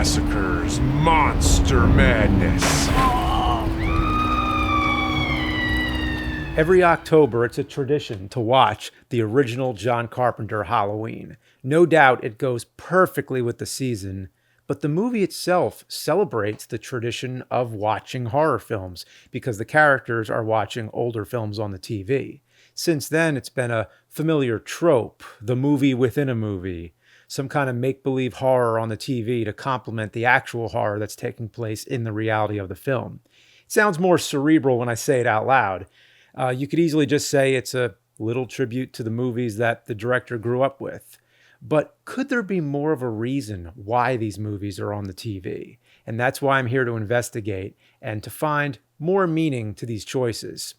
Cinemassacre's Monster Madness. Every October, it's a tradition to watch the original John Carpenter Halloween. No doubt it goes perfectly with the season, but the movie itself celebrates the tradition of watching horror films because the characters are watching older films on the TV. Since then, it's been a familiar trope, the movie within a movie, some kind of make-believe horror on the TV to complement the actual horror that's taking place in the reality of the film. It sounds more cerebral when I say it out loud. You could easily just say it's a little tribute to the movies that the director grew up with. But could there be more of a reason why these movies are on the TV? And that's why I'm here to investigate and to find more meaning to these choices.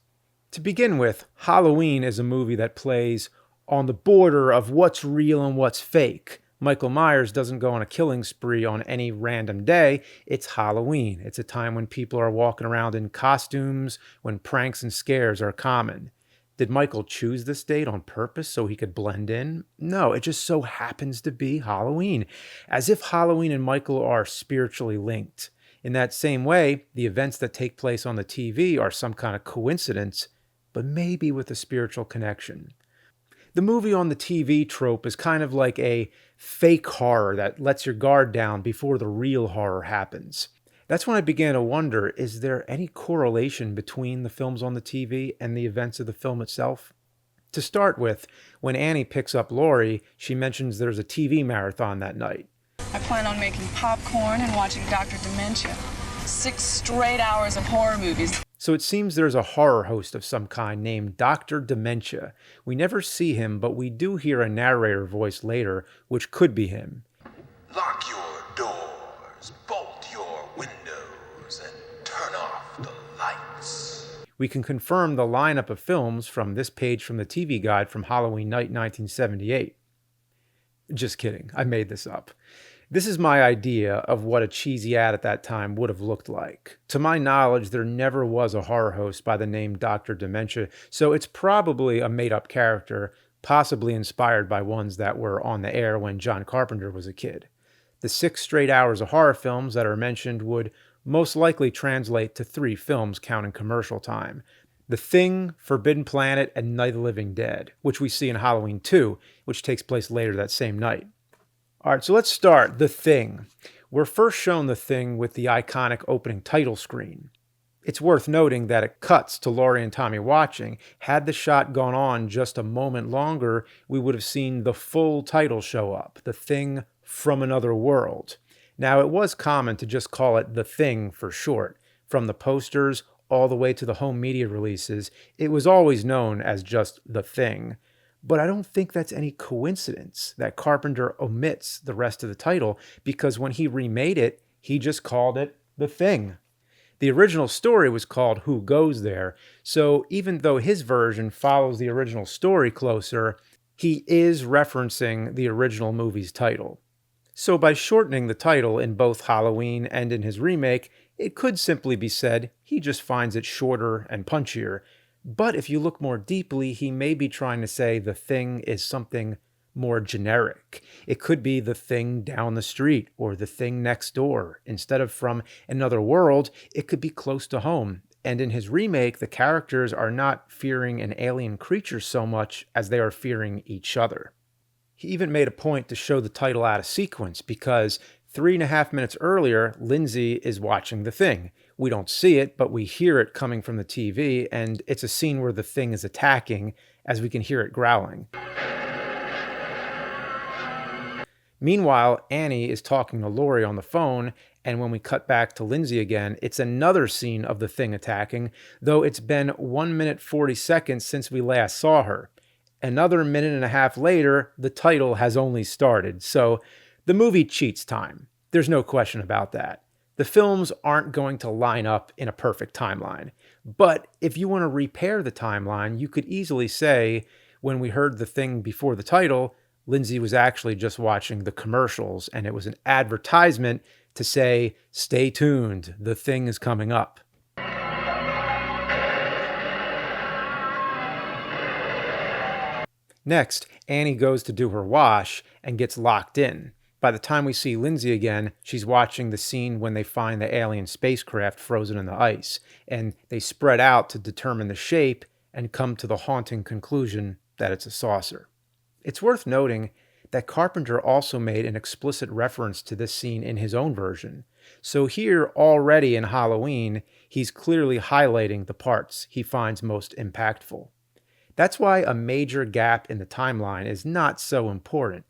To begin with, Halloween is a movie that plays on the border of what's real and what's fake. Michael Myers doesn't go on a killing spree on any random day. It's Halloween. It's a time when people are walking around in costumes, when pranks and scares are common. Did Michael choose this date on purpose so he could blend in? No, it just so happens to be Halloween, as if Halloween and Michael are spiritually linked. In that same way, the events that take place on the TV are some kind of coincidence, but maybe with a spiritual connection. The movie on the TV trope is kind of like a fake horror that lets your guard down before the real horror happens. That's when I began to wonder, is there any correlation between the films on the TV and the events of the film itself? To start with, when Annie picks up Laurie, she mentions there's a TV marathon that night. I plan on making popcorn and watching Dr. Dementia. 6 straight hours of horror movies. So it seems there's a horror host of some kind named Dr. Dementia. We never see him, but we do hear a narrator voice later, which could be him. Lock your doors, bolt your windows, and turn off the lights. We can confirm the lineup of films from this page from the TV guide from Halloween night 1978. Just kidding, I made this up. This is my idea of what a cheesy ad at that time would have looked like. To my knowledge, there never was a horror host by the name Dr. Dementia, so it's probably a made-up character, possibly inspired by ones that were on the air when John Carpenter was a kid. The 6 straight hours of horror films that are mentioned would most likely translate to 3 films counting commercial time. The Thing, Forbidden Planet, and Night of the Living Dead, which we see in Halloween 2, which takes place later that same night. All right, so let's start. The Thing. We're first shown The Thing with the iconic opening title screen. It's worth noting that it cuts to Laurie and Tommy watching. Had the shot gone on just a moment longer, we would have seen the full title show up, The Thing from Another World. Now, it was common to just call it The Thing for short. From the posters all the way to the home media releases, it was always known as just The Thing. But I don't think that's any coincidence that Carpenter omits the rest of the title, because when he remade it, he just called it The Thing. The original story was called Who Goes There, so even though his version follows the original story closer, he is referencing the original movie's title. So by shortening the title in both Halloween and in his remake, it could simply be said he just finds it shorter and punchier. But if you look more deeply, he may be trying to say The Thing is something more generic. It could be the thing down the street or the thing next door. Instead of from another world, it could be close to home. And in his remake, the characters are not fearing an alien creature so much as they are fearing each other. He even made a point to show the title out of sequence because 3.5 minutes earlier, Lindsay is watching The Thing. We don't see it, but we hear it coming from the TV, and it's a scene where the thing is attacking, as we can hear it growling. Meanwhile, Annie is talking to Laurie on the phone, and when we cut back to Lindsay again, it's another scene of the thing attacking, though it's been 1 minute 40 seconds since we last saw her. Another 1.5 minutes later, the title has only started, so the movie cheats time. There's no question about that. The films aren't going to line up in a perfect timeline. But if you want to repair the timeline, you could easily say, when we heard The Thing before the title, Lindsay was actually just watching the commercials, and it was an advertisement to say, stay tuned, The Thing is coming up. Next, Annie goes to do her wash and gets locked in. By the time we see Lindsay again, she's watching the scene when they find the alien spacecraft frozen in the ice, and they spread out to determine the shape and come to the haunting conclusion that it's a saucer. It's worth noting that Carpenter also made an explicit reference to this scene in his own version. So here, already in Halloween, he's clearly highlighting the parts he finds most impactful. That's why a major gap in the timeline is not so important.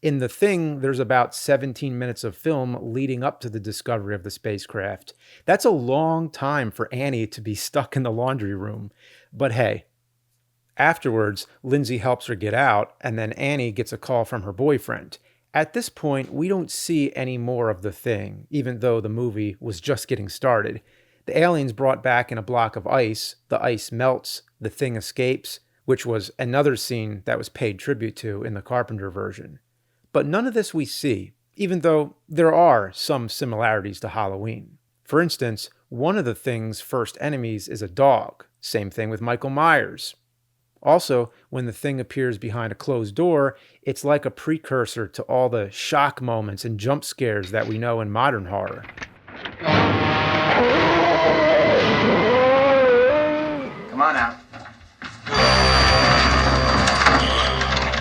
In The Thing, there's about 17 minutes of film leading up to the discovery of the spacecraft. That's a long time for Annie to be stuck in the laundry room. But hey, afterwards, Lindsay helps her get out, and then Annie gets a call from her boyfriend. At this point, we don't see any more of The Thing, even though the movie was just getting started. The alien's brought back in a block of ice, the ice melts, the Thing escapes, which was another scene that was paid tribute to in the Carpenter version. But none of this we see, even though there are some similarities to Halloween. For instance, one of the Thing's first enemies is a dog. Same thing with Michael Myers. Also, when the Thing appears behind a closed door, it's like a precursor to all the shock moments and jump scares that we know in modern horror. Come on now.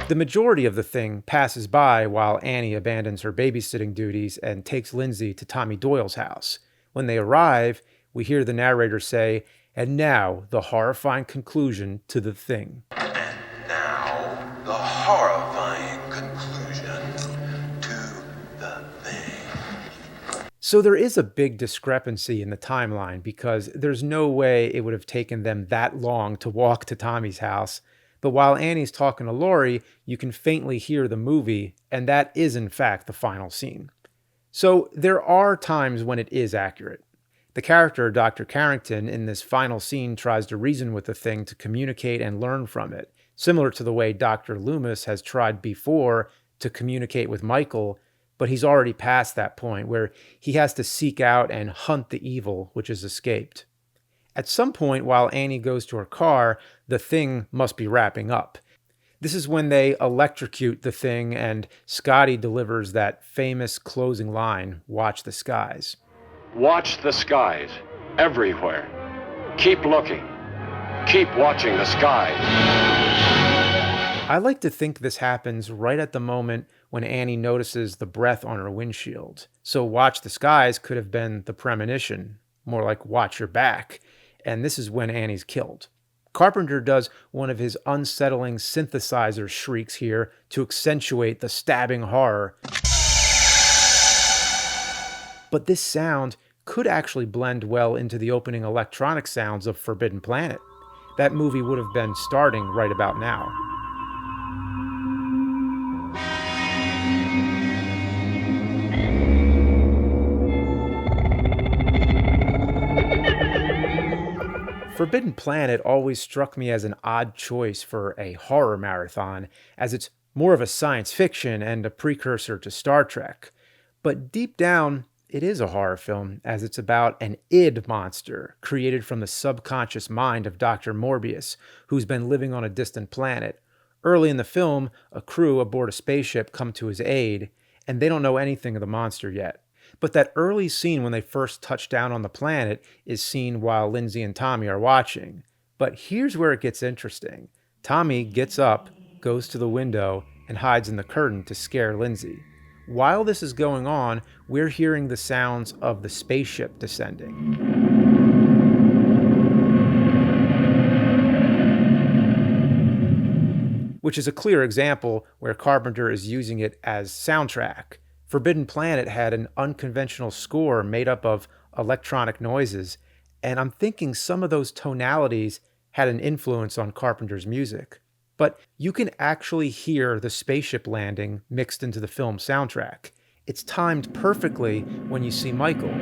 The majority of the Thing passes by while Annie abandons her babysitting duties and takes Lindsay to Tommy Doyle's house. When they arrive, we hear the narrator say, "And now, the horrifying conclusion to The Thing." And now, the horrifying conclusion to the Thing. So there is a big discrepancy in the timeline because there's no way it would have taken them that long to walk to Tommy's house. But while Annie's talking to Laurie, you can faintly hear the movie, and that is in fact the final scene. So there are times when it is accurate. The character, Dr. Carrington, in this final scene tries to reason with the Thing to communicate and learn from it, similar to the way Dr. Loomis has tried before to communicate with Michael, but he's already past that point where he has to seek out and hunt the evil which has escaped. At some point while Annie goes to her car, the Thing must be wrapping up. This is when they electrocute the Thing and Scotty delivers that famous closing line, "Watch the skies." Watch the skies, everywhere. Keep looking. Keep watching the skies. I like to think this happens right at the moment when Annie notices the breath on her windshield. So watch the skies could have been the premonition, more like watch your back. And this is when Annie's killed. Carpenter does one of his unsettling synthesizer shrieks here to accentuate the stabbing horror. But this sound could actually blend well into the opening electronic sounds of Forbidden Planet. That movie would have been starting right about now. Forbidden Planet always struck me as an odd choice for a horror marathon, as it's more of a science fiction and a precursor to Star Trek. But deep down, it is a horror film, as it's about an id monster created from the subconscious mind of Dr. Morbius, who's been living on a distant planet. Early in the film, a crew aboard a spaceship come to his aid, and they don't know anything of the monster yet. But that early scene when they first touch down on the planet is seen while Lindsay and Tommy are watching. But here's where it gets interesting. Tommy gets up, goes to the window, and hides in the curtain to scare Lindsay. While this is going on, we're hearing the sounds of the spaceship descending. Which is a clear example where Carpenter is using it as soundtrack. Forbidden Planet had an unconventional score made up of electronic noises, and I'm thinking some of those tonalities had an influence on Carpenter's music. But you can actually hear the spaceship landing mixed into the film soundtrack. It's timed perfectly when you see Michael.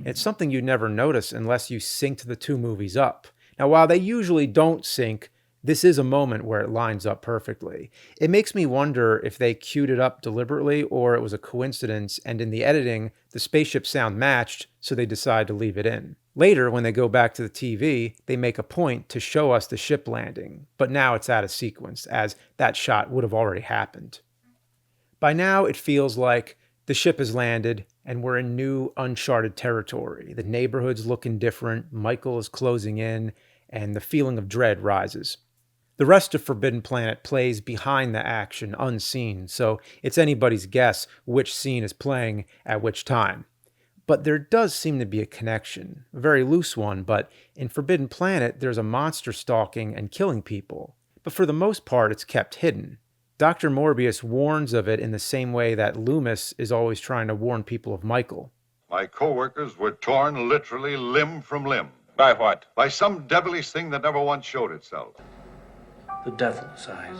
It's something you'd never notice unless you synced the two movies up. Now, while they usually don't sync, this is a moment where it lines up perfectly. It makes me wonder if they queued it up deliberately or it was a coincidence, and in the editing, the spaceship sound matched, so they decided to leave it in. Later, when they go back to the TV, they make a point to show us the ship landing, but now it's out of sequence, as that shot would have already happened. By now, it feels like the ship has landed, and we're in new, uncharted territory. The neighborhood's looking different, Michael is closing in, and the feeling of dread rises. The rest of Forbidden Planet plays behind the action, unseen, so it's anybody's guess which scene is playing at which time. But there does seem to be a connection, a very loose one, but in Forbidden Planet, there's a monster stalking and killing people. But for the most part, it's kept hidden. Dr. Morbius warns of it in the same way that Loomis is always trying to warn people of Michael. My co-workers were torn literally limb from limb. By what? By some devilish thing that never once showed itself. The devil's eyes.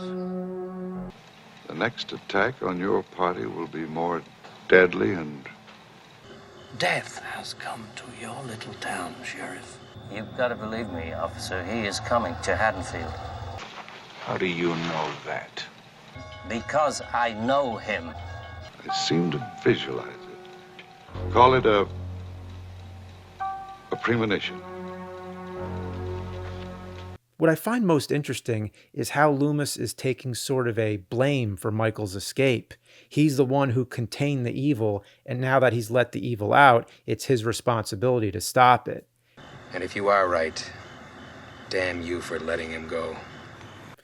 The next attack on your party will be more deadly and... Death has come to your little town, Sheriff. You've got to believe me, officer. He is coming to Haddonfield. How do you know that? Because I know him. I seem to visualize it. Call it a premonition. What I find most interesting is how Loomis is taking sort of a blame for Michael's escape. He's the one who contained the evil, and now that he's let the evil out, it's his responsibility to stop it. And if you are right, damn you for letting him go.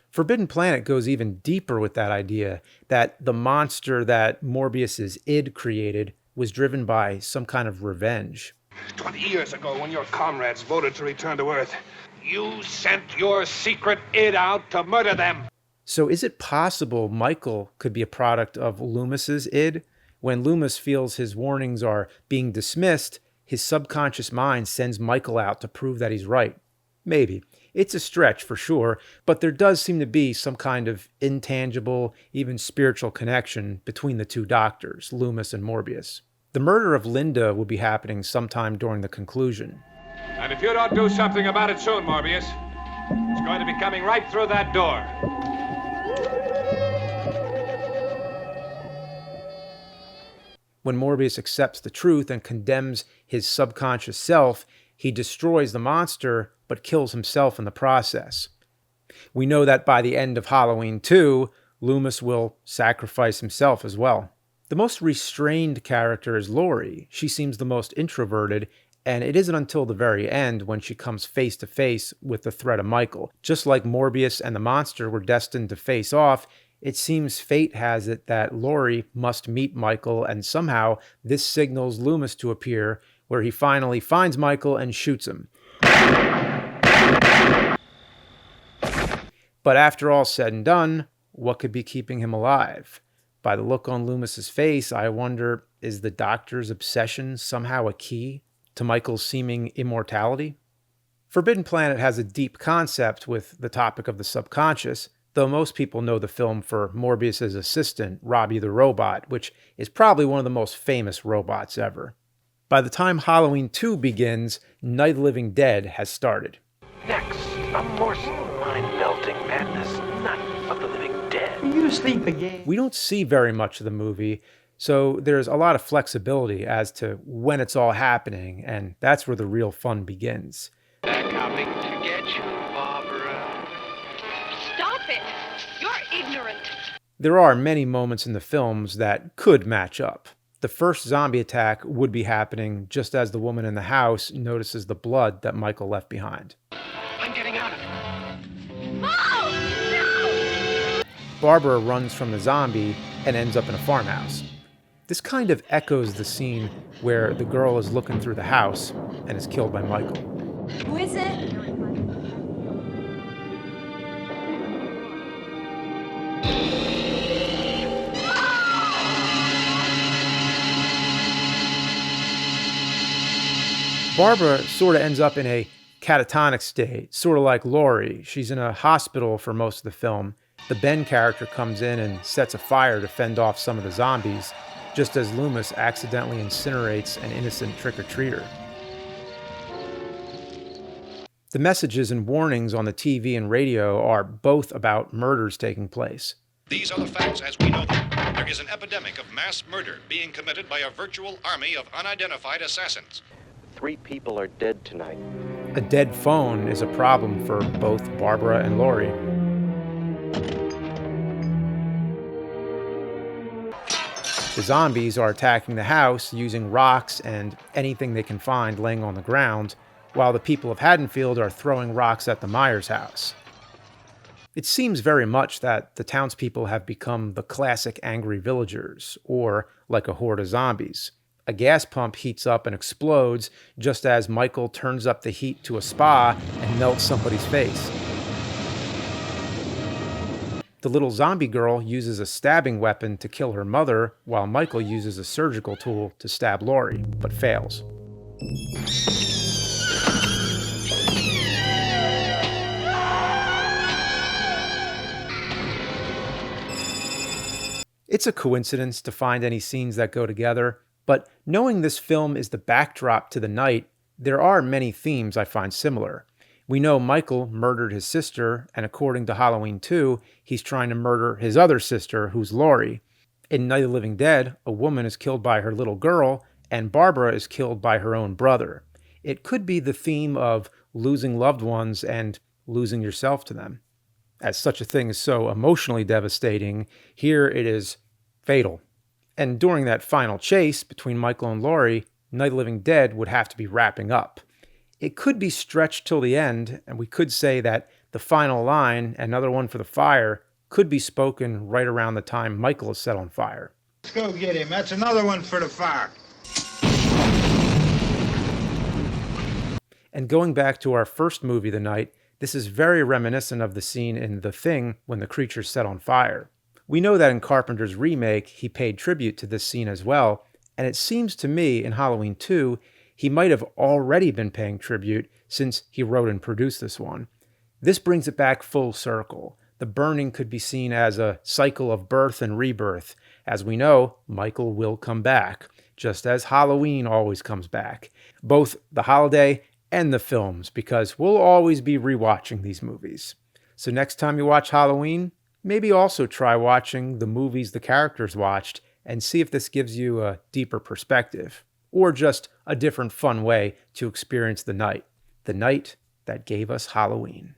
Forbidden Planet goes even deeper with that idea that the monster that Morbius's id created was driven by some kind of revenge. 20 years ago, when your comrades voted to return to Earth, you sent your secret id out to murder them. So is it possible Michael could be a product of Loomis's id? When Loomis feels his warnings are being dismissed, his subconscious mind sends Michael out to prove that he's right. Maybe. It's a stretch for sure, but there does seem to be some kind of intangible, even spiritual connection between the two doctors, Loomis and Morbius. The murder of Linda will be happening sometime during the conclusion. And if you don't do something about it soon, Morbius, it's going to be coming right through that door. When Morbius accepts the truth and condemns his subconscious self, he destroys the monster, but kills himself in the process. We know that by the end of Halloween 2, Loomis will sacrifice himself as well. The most restrained character is Laurie. She seems the most introverted, and it isn't until the very end when she comes face to face with the threat of Michael. Just like Morbius and the monster were destined to face off, it seems fate has it that Laurie must meet Michael, and somehow this signals Loomis to appear, where he finally finds Michael and shoots him. But after all said and done, what could be keeping him alive? By the look on Loomis's face, I wonder, is the doctor's obsession somehow a key to Michael's seeming immortality? Forbidden Planet has a deep concept with the topic of the subconscious, though most people know the film for Morbius's assistant, Robbie the Robot, which is probably one of the most famous robots ever. By the time Halloween 2 begins, Night of the Living Dead has started. Next, a morsel of mind-melting madness. Night of the Living Dead. You sleep again. We don't see very much of the movie, so there's a lot of flexibility as to when it's all happening, and that's where the real fun begins. They're coming to get you, Barbara. Stop it! You're ignorant. There are many moments in the films that could match up. The first zombie attack would be happening just as the woman in the house notices the blood that Michael left behind. I'm getting out of here. Oh! No! Barbara runs from the zombie and ends up in a farmhouse. This kind of echoes the scene where the girl is looking through the house and is killed by Michael. Who is it? Barbara sort of ends up in a catatonic state, sort of like Laurie. She's in a hospital for most of the film. The Ben character comes in and sets a fire to fend off some of the zombies, just as Loomis accidentally incinerates an innocent trick-or-treater. The messages and warnings on the TV and radio are both about murders taking place. These are the facts as we know them. There is an epidemic of mass murder being committed by a virtual army of unidentified assassins. 3 people are dead tonight. A dead phone is a problem for both Barbara and Laurie. The zombies are attacking the house using rocks and anything they can find laying on the ground, while the people of Haddonfield are throwing rocks at the Myers house. It seems very much that the townspeople have become the classic angry villagers, or like a horde of zombies. A gas pump heats up and explodes just as Michael turns up the heat to a spa and melts somebody's face. The little zombie girl uses a stabbing weapon to kill her mother, while Michael uses a surgical tool to stab Laurie, but fails. It's a coincidence to find any scenes that go together, but knowing this film is the backdrop to the night, there are many themes I find similar. We know Michael murdered his sister, and according to Halloween 2, he's trying to murder his other sister, who's Laurie. In Night of the Living Dead, a woman is killed by her little girl, and Barbara is killed by her own brother. It could be the theme of losing loved ones and losing yourself to them. As such a thing is so emotionally devastating, here it is fatal. And during that final chase between Michael and Laurie, Night of the Living Dead would have to be wrapping up. It could be stretched till the end, and we could say that the final line, another one for the fire, could be spoken right around the time Michael is set on fire. Let's go get him. That's another one for the fire. And going back to our first movie of the night, this is very reminiscent of the scene in The Thing when the creature's set on fire. We know that in Carpenter's remake, he paid tribute to this scene as well, and it seems to me in Halloween 2, he might have already been paying tribute since he wrote and produced this one. This brings it back full circle. The burning could be seen as a cycle of birth and rebirth. As we know, Michael will come back, just as Halloween always comes back. Both the holiday and the films, because we'll always be rewatching these movies. So next time you watch Halloween, maybe also try watching the movies the characters watched and see if this gives you a deeper perspective, or just a different fun way to experience the night that gave us Halloween.